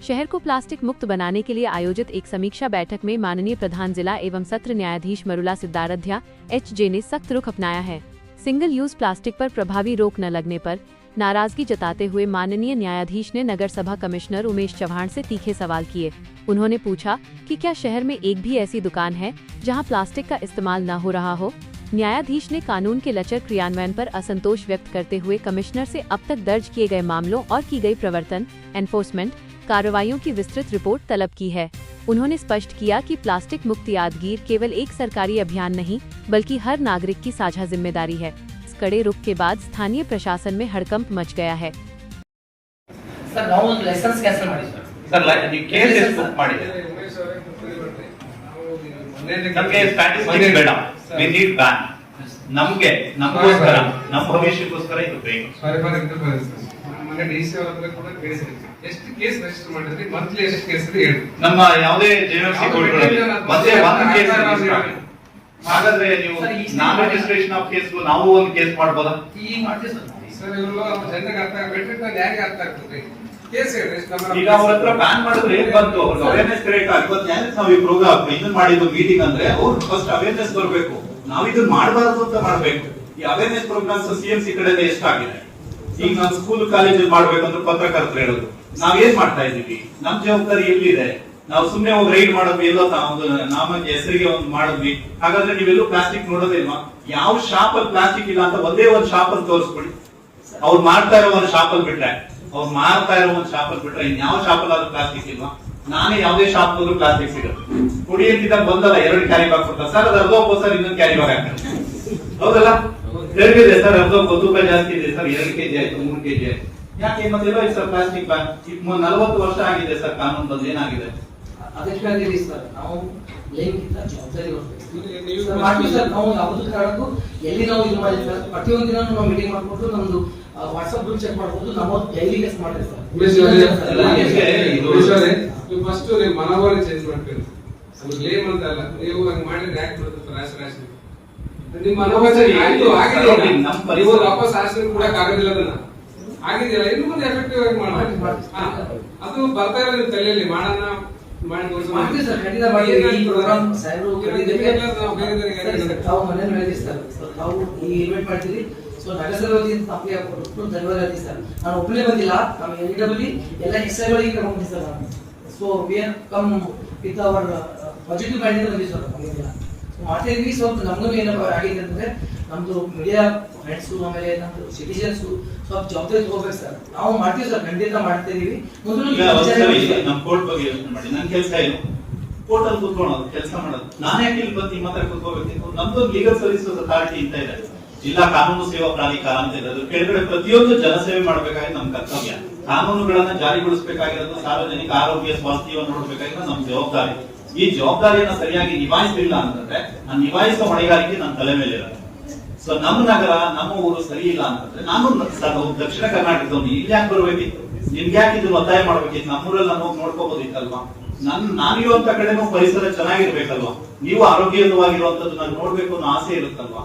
शहर को प्लास्टिक मुक्त बनाने के लिए आयोजित एक समीक्षा बैठक में माननीय प्रधान जिला एवं सत्र न्यायाधीश मरुला सिद्धारथ्या HJ ने सख्त रुख अपनाया है। सिंगल यूज प्लास्टिक पर प्रभावी रोक न लगने पर नाराजगी जताते हुए माननीय न्यायाधीश ने नगर सभा कमिश्नर उमेश चव्हाण से तीखे सवाल किए। उन्होंने पूछा कि क्या शहर में एक भी ऐसी दुकान है जहां प्लास्टिक का इस्तेमाल न हो रहा हो। न्यायाधीश ने कानून के लचर क्रियान्वयन पर असंतोष व्यक्त करते हुए कमिश्नर से अब तक दर्ज किए गए मामलों और की गई प्रवर्तन एनफोर्समेंट कार्रवाइयों की विस्तृत रिपोर्ट तलब की है। उन्होंने स्पष्ट किया कि प्लास्टिक मुक्त यादगीर केवल एक सरकारी अभियान नहीं बल्कि हर नागरिक की साझा जिम्मेदारी है। इस कड़े रुख के बाद स्थानीय प्रशासन में हड़कंप मच गया है। सर ನಾವು ಲೈಸೆನ್ಸ್ ಕ್ಯಾನ್ಸಲ್ ಮಾಡಿ ಸರ್ ನೀವು ಕೇಸ್ ಎಷ್ಟು ಬುಕ್ ಮಾಡಿದ್ದೀರಾ ನಮಗೆ ಸ್ಟ್ಯಾಟಿಸ್ಟಿಕ್ಸ್ ಬೇಡ ವಿ ನೀಡ್ ಬ್ಯಾನ್ ನಮಗೋಸ್ಕರ ನಮ್ಮ ಭವಿಷ್ಯಕ್ಕೋಸ್ಕರ ಇದು ಬೇಕು ಸಾರಿ ಫಾರ್ ಇಂಟರ್ಫರೆನ್ಸ್ ಮೊನ್ನೆ ಡಿಸಿ ಅವರ ಹತ್ರ ಕೂಡ ಕೇಳಿದ್ರಿ ಎಷ್ಟು ಕೇಸ್ ರಿಜಿಸ್ಟರ್ ಮಾಡಿದ್ರಿ ಮಂತ್ಲಿ ಎಷ್ಟು ಕೇಸ್ ಇದೆ ಹೇಳಿ ನಮ್ಮ ಯಾವುದೇ ಜೆಎಂಎಫ್ಸಿ ಕೋಡ್ಗಳಲ್ಲಿ ಮತ್ತೆ ಒಂದು ಕೇಸ್ ಹಾಗಾದ್ರೆ ನೀವು ನಾನ್ ರಿಜಿಸ್ಟ್ರೇಷನ್ ಆಫ್ ಕೇಸ್ ನಾವು ಒಂದು ಕೇಸ್ ಮಾಡಬಹುದಾ ಈಗ ಮಾಡ್ತೀವಿ ಸರ್ ಇವರು ಜನರಿಗೆ ಅರ್ಥ ಆಗಬೇಕು ಯಾರಿಗೆ ಅರ್ಥ ಆಗ್ತದೆ ಕೇಸ್ ಹೇಳಿ ಈಗ ಅವ್ರ ಹತ್ರ ಬ್ಯಾನ್ ಮಾಡಿದ್ರೆ ಏನ್ ಬಂತು ಅವ್ರಿಗೆ ಅವೇರ್ನೆಸ್ ಕ್ರಿಯೇಟ್ ಇವತ್ತು ನಾವು ಈ ಪ್ರೋಗ್ರಾಮ್ ಇದನ್ನ ಮಾಡಿದ್ದು ಮೀಟಿಂಗ್ ಅಂದ್ರೆ ಅವ್ರು ಫಸ್ಟ್ ಅವೇರ್ನೆಸ್ ಬರಬೇಕು ನಾವು ಇದನ್ನ ಮಾಡಬಾರದು ಅಂತ ಮಾಡ್ಬೇಕು ಈ ಅವೇರ್ನೆಸ್ ಪ್ರೋಗ್ರಾಮ್ಸ್ ಸಿಎಂಸಿ ಕಡೆಯಿಂದ ಎಷ್ಟಾಗಿದೆ ಈಗ ನಾವು ಸ್ಕೂಲ್ ಕಾಲೇಜಲ್ಲಿ ಮಾಡ್ಬೇಕಂದ್ರೆ ಪತ್ರಕರ್ತರು ಹೇಳೋದು ನಾವೇನ್ ಮಾಡ್ತಾ ಇದೀವಿ ನಮ್ ಜವಾಬ್ದಾರಿ ಎಲ್ಲಿದೆ ನಾವು ಸುಮ್ನೆ ಹೋಗಿ ರೈಡ್ ಮಾಡೋದು ಎಲ್ಲೋ ನಾಮಕ್ಕೆ ಹೆಸರಿಗೆ ಒಂದು ಮಾಡಿದ್ವಿ ಹಾಗಾದ್ರೆ ನೀವೆಲ್ಲೂ ಪ್ಲಾಸ್ಟಿಕ್ ನೋಡೋದಿಲ್ವಾ ಯಾವ ಶಾಪ್ ಅಲ್ಲಿ ಪ್ಲಾಸ್ಟಿಕ್ ಇಲ್ಲ ಅಂತ ಒಂದೇ ಒಂದು ಶಾಪ್ ಅಲ್ಲಿ ತೋರಿಸ್ಬಿಡಿ ಅವ್ರು ಮಾಡ್ತಾ ಇರೋ ಒಂದು ಶಾಪ್ ಅಲ್ಲಿ ಬಿಟ್ರೆ ಅವ್ರು ಮಾರ್ತಾ ಇರೋ ಒಂದು ಶಾಪ್ ಅಲ್ಲಿ ಬಿಟ್ರೆ ಇನ್ಯಾವ ಶಾಪ್ ಅಲ್ಲಿ ಆದ್ರೂ ಪ್ಲಾಸ್ಟಿಕ್ ಇಲ್ವಾ ನಾನೇ ಯಾವುದೇ ಶಾಪ್ ಹೋದ್ರು ಪ್ಲಾಸ್ಟಿಕ್ ಸಿಗುತ್ತೆ ಕುಡಿ ಅಂತಿದ್ದಾಗ ಬಂದಲ್ಲ 2 ಕ್ಯಾರಿ ಬ್ಯಾಗ್ ಕೊಡ್ತಾರೆ ಸರ್ ಅದು ಅರ್ಧ ಸರ್ ಇನ್ನೊಂದು ಕ್ಯಾರಿ ಬ್ಯಾಗ್ ಹಾಕ್ತಾರೆ ಹೌದಲ್ಲ ಹೇಳಿದೆ ಸರ್ ಅರ್ಧ ತೂಕ ಜಾಸ್ತಿ ಇದೆ ಸರ್ 2 kg ಆಯ್ತು 3 kg ಆಯ್ತು ಯಾಕೆ ಮತ್ತೆಲ್ಲ ಸರ್ ಪ್ಲಾಸ್ಟಿಕ್ ಬ್ಯಾಗ್ 40 ವರ್ಷ ಆಗಿದೆ ಸರ್ ಕಾನೂನು ಬಂದು ಏನಾಗಿದೆ ಅದಕ್ಕಾಗಿ ಸರ್ ನಾವು ಲೇಖಿತ ಜವಾಬ್ದಾರಿ ಮಾಡ್ತೀವಿ ಸರ್ ನಾವು ಯಾವ್ದು ಕಾರಣಕ್ಕೂ ಎಲ್ಲಿ ನಾವು ಇದು ಮಾಡಿದ್ವಿ ಪ್ರತಿಯೊಂದು ದಿನ ನಾವು ಮೀಟಿಂಗ್ ಮಾಡ್ಕೊಂಡು ನಮ್ದು ವಾಟ್ಸ್ಆಪ್ ಗ್ರೂಪ್ ಚೆಕ್ ಮಾಡ್ಬೋದು ನಾವು ಡೈಲಿ ಗೆಸ್ ಮಾಡಿದ್ವಿ ಸರ್ ಫಸ್ಟ್ ನೀವು ಮನೋಭಾವನೆ ಚೇಂಜ್ ಮಾಡ್ತೀರಿ ಅದು ಲೇಮ್ ಅಂತ ಅಲ್ಲ ನೀವು ಹಂಗೆ ಮಾಡಿದ್ರೆ ಯಾಕೆ ಬರುತ್ತೆ ರಾಶಿ ನಿಮ್ಮ ಮನೋಭಾವನೆ ಆಯ್ತು ಆಗಿದೆ ನೀವು ವಾಪಸ್ ಆಶ್ರಯ ಕೂಡ ಆಗೋದಿಲ್ಲ ಅದನ್ನ ಆಗಿದೆಯಲ್ಲ ಇನ್ನು ಮುಂದೆ ಎಫೆಕ್ಟಿವ್ ಆಗಿ ಮಾಡಿ ಅದು ಬರ್ತಾ ಇರೋದು ತಲೆಯಲ್ಲಿ ಮಾಡೋಣ ಮಾಡ್ತೀವಿ ಸರ್ ಖಂಡಿತ ಮಾಡಿ ಈ ಪ್ರೋಗ್ರಾಮ್ ಸಾಹೇಬರು ತಾವು ಮನೇಲಿ ಹೇಳಿಸ್ತಾರೆ ತಾವು ಈ ಇವೆಂಟ್ ಮಾಡ್ತೀರಿ ಸೊ ನಗರಸಭೆ ವತಿಯಿಂದ ತಪ್ಪಿ ಹಾಕೊಂಡು ಧನ್ಯವಾದ ಸರ್ ನಾನು ಒಬ್ಬನೇ ಬಂದಿಲ್ಲ ನಮ್ಮ ಎಲ್ಡಬ್ಲ್ಯೂ ಎಲ್ಲ ಎಸ್ಐಗಳಿಗೆ ಕರ್ಕೊಂಡು ಬಂದಿದ್ದೆ ಸರ್ ನಾನು so we are come with our positive mind ಬಂದಿದ್ದೀವಿ ಸರ್ ನಮಗೆಲ್ಲ ಸೊ ಮಾಡ್ತಾ ಇದ್ವಿ ಸ್ವಲ್ಪ ನಮಗೂ ಏನಪ್ಪ ಆಗಿದೆ ಅಂದ್ರೆ ನಮ್ದು ಮೀಡಿಯಾ ಫ್ರೆಂಡ್ಸು ಆಮೇಲೆ ನಮ್ದು ಸಿಟಿಜನ್ಸು ಸ್ವಲ್ಪ ಜವಾಬ್ದಾರಿ ತಗೋಬೇಕು ಸರ್ ನಾವು ಮಾಡ್ತೀವಿ ಸರ್ ಖಂಡಿತ ಮಾಡ್ತಾ ಇದೀವಿ ನಮ್ಮ ಕೋರ್ಟ್ ಬಗ್ಗೆ ಯೋಚನೆ ಮಾಡಿ ನನ್ನ ಕೆಲಸ ಏನು ಕೋರ್ಟ್ ಅಲ್ಲಿ ಕೂತ್ಕೊಳ್ಳೋದು ಕೆಲಸ ಮಾಡೋದು ನಾನೇ ಯಾಕೆ ಇಲ್ಲಿ ಬಂದು ನಿಮ್ಮ ಹತ್ರ ಕೂತ್ಕೋಬೇಕಿತ್ತು ನಮ್ದು ಲೀಗಲ್ ಸರ್ವಿಸಸ್ ಅಥಾರಿಟಿ ಅಂತ ಇದೆ ಜಿಲ್ಲಾ ಕಾನೂನು ಸೇವಾ ಪ್ರಾಧಿಕಾರ ಅಂತ ಇದೆ ಅದ್ರ ಕೆಳಗಡೆ ಪ್ರತಿಯೊಂದು ಜನಸೇವೆ ಮಾಡಬೇಕಾಗಿ ನಮ್ಮ ಕರ್ತವ್ಯ ಕಾನೂನುಗಳನ್ನ ಜಾರಿಗೊಳಿಸಬೇಕಾಗಿರೋದು ಸಾರ್ವಜನಿಕ ಆರೋಗ್ಯ ಸ್ವಾಸ್ಥ್ಯವನ್ನು ನೋಡಬೇಕಾಗಿರೋದು ನಮ್ಮ ಜವಾಬ್ದಾರಿ ಈ ಜವಾಬ್ದಾರಿಯನ್ನ ಸರಿಯಾಗಿ ನಿಭಾಯಿಸಲಿಲ್ಲ ಅಂತಂದ್ರೆ ನಾನು ನಿಭಾಯಿಸುವ ಹೊಣೆಗಾರಿಕೆ ನನ್ನ ತಲೆ ಮೇಲೆ ಇರುತ್ತೆ ಸೊ ನಮ್ಮ ನಗರ ನಮ್ಮ ಊರು ಸರಿ ಇಲ್ಲ ಅಂತಂದ್ರೆ ನಾನು ದಕ್ಷಿಣ ಕರ್ನಾಟಕದವನು ಇಲ್ಲಿ ಯಾಕೆ ಬರ್ಬೇಕಿತ್ತು ನಿಮ್ಗೆ ಯಾಕೆ ಇದು ಒತ್ತಾಯ ಮಾಡ್ಬೇಕಿತ್ತು ನಮ್ಮೂರಲ್ಲಿ ನಾನು ಹೋಗಿ ನೋಡ್ಕೋಬಹುದಿತ್ತಲ್ವಾ ನಾನಿರುವಂತ ಕಡೆನೂ ಪರಿಸರ ಚೆನ್ನಾಗಿರ್ಬೇಕಲ್ವಾ ನೀವು ಆರೋಗ್ಯವಾಗಿರುವಂತದ್ದು ನಾನು ನೋಡ್ಬೇಕು ಅನ್ನೋ ಆಸೆ ಇರುತ್ತಲ್ವಾ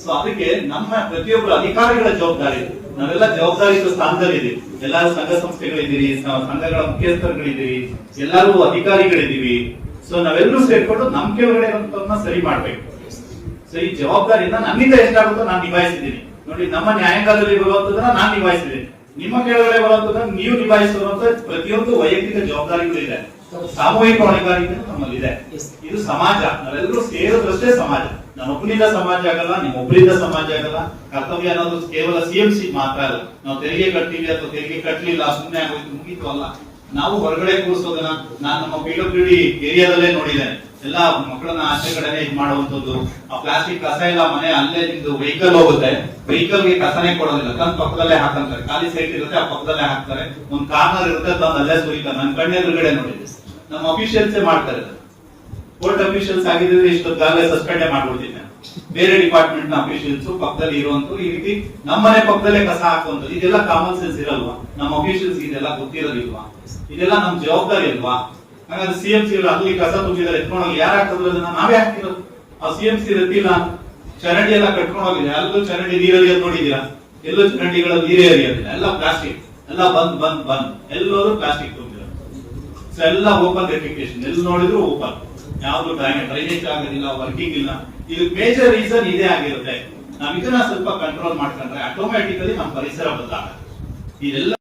ಸೊ ಅದಕ್ಕೆ ನಮ್ಮ ಪ್ರತಿಯೊಬ್ಬರು ಅಧಿಕಾರಿಗಳ ಜವಾಬ್ದಾರಿ ಇದೆ ನಾವೆಲ್ಲ ಜವಾಬ್ದಾರಿಯುತ ಸ್ಥಾನದಲ್ಲಿ ಇದೀವಿ ಎಲ್ಲರೂ ಸಂಘ ಸಂಸ್ಥೆಗಳಿದ್ದೀರಿ ಸಂಘಗಳ ಮುಖ್ಯಸ್ಥರುಗಳಿದ್ದೀರಿ ಎಲ್ಲರೂ ಅಧಿಕಾರಿಗಳಿದ್ದೀವಿ ಸೊ ನಾವೆಲ್ಲರೂ ಸೇರ್ಕೊಂಡು ನಮ್ ಕೆಳಗಡೆ ಇರುವಂತವನ್ನ ಸರಿ ಮಾಡ್ಬೇಕು ಸೊ ಈ ಜವಾಬ್ದಾರಿಯಿಂದ ನನ್ನಿಂದ ಎಷ್ಟಾಗುತ್ತೋ ನಾನು ನಿಭಾಯಿಸಿದ್ದೀನಿ ನೋಡಿ ನಮ್ಮ ನ್ಯಾಯಾಂಗದಲ್ಲಿ ಬರುವಂತದನ್ನ ನಾನು ನಿಭಾಯಿಸಿದ್ದೀನಿ ನಿಮ್ಮ ಕೆಳಗಡೆ ಬರುವಂತದನ್ನ ನೀವು ನಿಭಾಯಿಸುವಂತ ಪ್ರತಿಯೊಂದು ವೈಯಕ್ತಿಕ ಜವಾಬ್ದಾರಿಗಳಿದೆ ಸಾಮೂಹಿಕ ಹೊಣೆಗಾರಿಕೆ ನಮ್ಮಲ್ಲಿದೆ ಇದು ಸಮಾಜ ನಾವೆಲ್ಲರೂ ಸೇರಿದ್ರಷ್ಟೇ ಸಮಾಜ ನಾನೊಬ್ಬನಿಂದ ಸಮಾಜ ಆಗಲ್ಲ ನಿಮ್ಮೊಬ್ಬರಿಂದ ಸಮಾಜ ಆಗಲ್ಲ ಕರ್ತವ್ಯ ಅನ್ನೋದು ಕೇವಲ ಸಿಎಂಸಿ ಮಾತ್ರ ಅಲ್ಲ ನಾವು ತೆರಿಗೆ ಕಟ್ತೀವಿ ಅಥವಾ ತೆರಿಗೆ ಕಟ್ಟಲಿಲ್ಲ ಸುಮ್ಮನೆ ಆಗೋಯ್ತು ಮುಗೀತು ಅಲ್ಲ ನಾವು ಹೊರಗಡೆ ಕೂರಿಸೋದನ್ನ ನಾನು ನಮ್ಮ PWD ಏರಿಯಾದಲ್ಲೇ ನೋಡಿದ್ದೇನೆ ಎಲ್ಲ ಮಕ್ಕಳನ್ನ ಆಚೆ ಕಡೆನೆ ಇದು ಮಾಡುವಂತದ್ದು ಆ ಪ್ಲಾಸ್ಟಿಕ್ ಕಸ ಎಲ್ಲ ಮನೆ ಅಲ್ಲೇ ನಿಮ್ದು ವೆಹಿಕಲ್ ಹೋಗುತ್ತೆ ವೆಹಿಕಲ್ಗೆ ಕಸನೇ ಕೊಡೋದಿಲ್ಲ ತಂದ್ ಪಕ್ಕದಲ್ಲೇ ಹಾಕಂತಾರೆ ಖಾಲಿ ಸೈಟ್ ಇರುತ್ತೆ ಆ ಪಕ್ಕದಲ್ಲೇ ಹಾಕ್ತಾರೆ ಒಂದ್ ಕಾರ್ನರ್ ಇರುತ್ತೆ ತಂದ್ ಅಲ್ಲೇ ಸುರಿತಾರೆ ನನ್ನ ಕಣ್ಣೆದುರುಗಡೆ ನೋಡಿದ್ದೆ ನಮ್ಮ ಅಫಿಷಿಯಲ್ಸೇ ಮಾಡ್ತಾರೆ ಕೋರ್ಟ್ ಅಫಿಷಿಯಲ್ಸ್ ಆಗಿದ್ರೆ ಇಷ್ಟೊತ್ತಾಗಲೇ ಸಸ್ಪೆಂಡೇ ಮಾಡ್ಬಿಡ್ತೀನಿ ಬೇರೆ ಡಿಪಾರ್ಟ್ಮೆಂಟ್ ನ ಅಫಿಷಿಯಲ್ಸ್ ಪಕ್ಕದಲ್ಲಿ ಇರುವಂತೂ ಈ ರೀತಿ ನಮ್ಮನೆ ಪಕ್ಕದಲ್ಲೇ ಕಸ ಹಾಕುವಂಥದ್ದು ಇದೆಲ್ಲ ಕಾಮನ್ ಸೆನ್ಸ್ ಇರಲ್ವಾ ನಮ್ಮ ಅಫಿಷಿಯಲ್ಸ್ ಇದೆಲ್ಲ ಗೊತ್ತಿರೋದಿಲ್ವಾ ಇದೆಲ್ಲ ನಮ್ ಜವಾಬ್ದಾರಿ ಅಲ್ವಾ ಹಾಗಾದ್ರೆ ಸಿಎಂಸಿ ಅಲ್ಲಿ ಕಸ ತುಂಬಿದ್ದಾರೆ ಎತ್ಕೊಂಡೋಗಿ ಯಾರು ಹಾಕಿದ್ರು ಅದನ್ನ ನಾವೇ ಹಾಕಿರೋದು ಆ ಸಿಎಂಸಿ ಇರುತ್ತಿಲ್ಲ ಚರಂಡಿ ಎಲ್ಲ ಕಟ್ಕೊಂಡು ಹೋಗಿದೆ ಎಲ್ಲೂ ಚರಂಡಿ ನೀರಲ್ಲಿ ನೋಡಿದೀರಾ ಎಲ್ಲೂ ಚರಂಡಿಗಳಲ್ಲಿ ನೀರೇ ಹರಿಯೋದಿಲ್ಲ ಎಲ್ಲ ಪ್ಲಾಸ್ಟಿಕ್ ಎಲ್ಲ ಬಂದ್ ಎಲ್ಲರೂ ಪ್ಲಾಸ್ಟಿಕ್ ತುಂಬಿರೋದು ಸೊ ಎಲ್ಲ ಓಪನ್ ಡೆಫಿಕೇಶನ್, ಎಲ್ಲಿ ನೋಡಿದ್ರು ಓಪನ್, ಯಾವ್ದು ಡ್ರೈನೇಜ್ ಆಗೋದಿಲ್ಲ, ವರ್ಕಿಂಗ್ ಇಲ್ಲ. ಇದು ಮೇಜರ್ ರೀಸನ್ ಇದೇ ಆಗಿರುತ್ತೆ. ನಾವ್ ಇದನ್ನ ಸ್ವಲ್ಪ ಕಂಟ್ರೋಲ್ ಮಾಡ್ಕೊಂಡ್ರೆ ಆಟೋಮ್ಯಾಟಿಕಲಿ ನಮ್ಮ ಪರಿಸರ ಬದಲಾಗುತ್ತೆ. ಇದೆಲ್ಲ